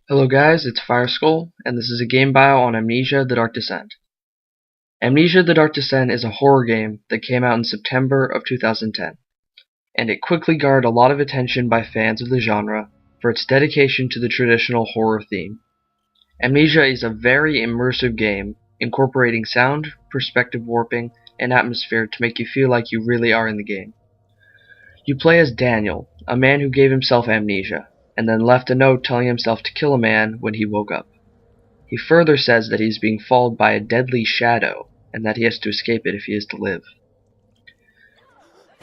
Hello guys, it's Fireskull, and this is a game bio on Amnesia: The Dark Descent. Amnesia: The Dark Descent is a horror game that came out in September of 2010, and it quickly garnered a lot of attention by fans of the genre for its dedication to the traditional horror theme. Amnesia is a very immersive game, incorporating sound, perspective warping, and atmosphere to make you feel like you really are in the game. You play as Daniel, a man who gave himself amnesia, and then left a note telling himself to kill a man when he woke up. He further says that he is being followed by a deadly shadow, and that he has to escape it if he is to live.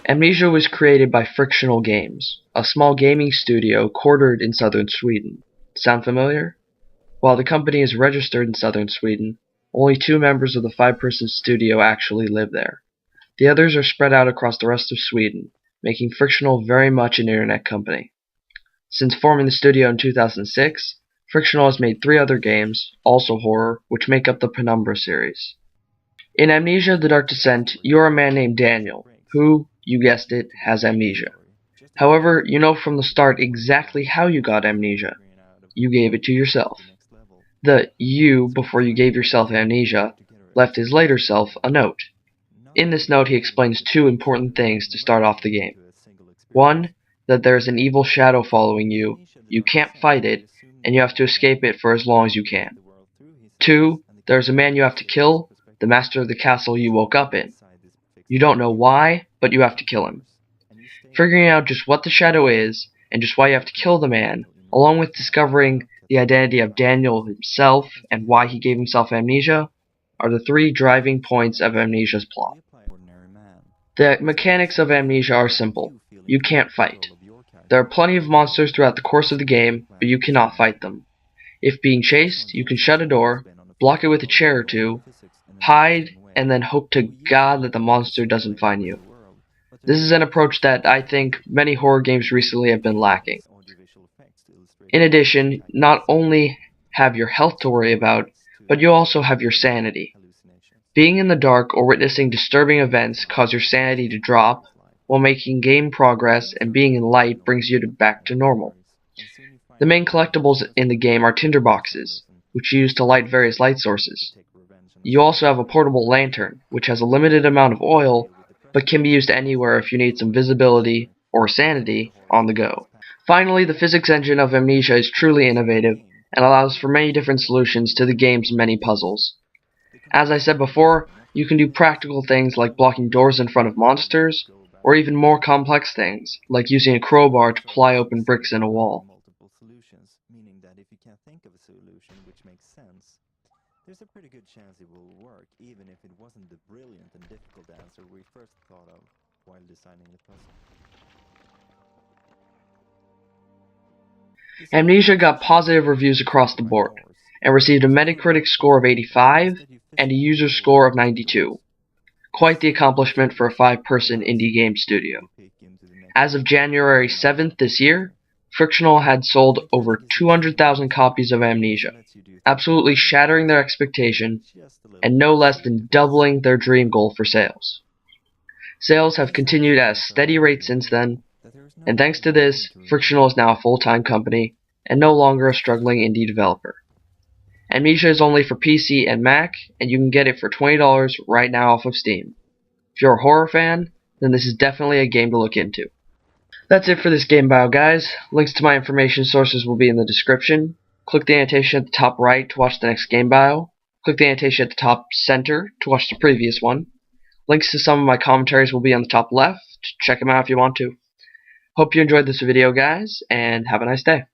Amnesia was created by Frictional Games, a small gaming studio quartered in southern Sweden. Sound familiar? While the company is registered in southern Sweden, only 2 members of the 5-person studio actually live there. The others are spread out across the rest of Sweden, making Frictional very much an internet company. Since forming the studio in 2006, Frictional has made 3 other games, also horror, which make up the Penumbra series. In Amnesia: The Dark Descent, you are a man named Daniel, who, you guessed it, has amnesia. However, you know from the start exactly how you got amnesia. You gave it to yourself. The you, before you gave yourself amnesia, left his later self a note. In this note he explains 2 important things to start off the game. 1, that there is an evil shadow following you, you can't fight it, and you have to escape it for as long as you can. 2, there is a man you have to kill, the master of the castle you woke up in. You don't know why, but you have to kill him. Figuring out just what the shadow is, and just why you have to kill the man, along with discovering the identity of Daniel himself and why he gave himself amnesia, are the 3 driving points of Amnesia's plot. The mechanics of Amnesia are simple. You can't fight. There are plenty of monsters throughout the course of the game, but you cannot fight them. If being chased, you can shut a door, block it with a chair or 2, hide, and then hope to God that the monster doesn't find you. This is an approach that I think many horror games recently have been lacking. In addition, not only have your health to worry about, but you also have your sanity. Being in the dark or witnessing disturbing events cause your sanity to drop, while making game progress and being in light brings you back to normal. The main collectibles in the game are tinderboxes, which you use to light various light sources. You also have a portable lantern, which has a limited amount of oil, but can be used anywhere if you need some visibility or sanity on the go. Finally, the physics engine of Amnesia is truly innovative and allows for many different solutions to the game's many puzzles. As I said before, you can do practical things like blocking doors in front of monsters, or even more complex things, like using a crowbar to pry open bricks in a wall. Meaning that if you can't think of a solution which makes sense, there's a pretty good chance it will work, even if it wasn't the brilliant and difficult answer we first thought of while designing the puzzle. Amnesia got positive reviews across the board, and received a Metacritic score of 85 and a user score of 92. Quite the accomplishment for a 5-person indie game studio. As of January 7th this year, Frictional had sold over 200,000 copies of Amnesia, absolutely shattering their expectation, and no less than doubling their dream goal for sales. Sales have continued at a steady rate since then, and thanks to this, Frictional is now a full-time company, and no longer a struggling indie developer. Amnesia is only for PC and Mac, and you can get it for $20 right now off of Steam. If you're a horror fan, then this is definitely a game to look into. That's it for this game bio, guys. Links to my information sources will be in the description. Click the annotation at the top right to watch the next game bio. Click the annotation at the top center to watch the previous one. Links to some of my commentaries will be on the top left. Check them out if you want to. Hope you enjoyed this video, guys, and have a nice day.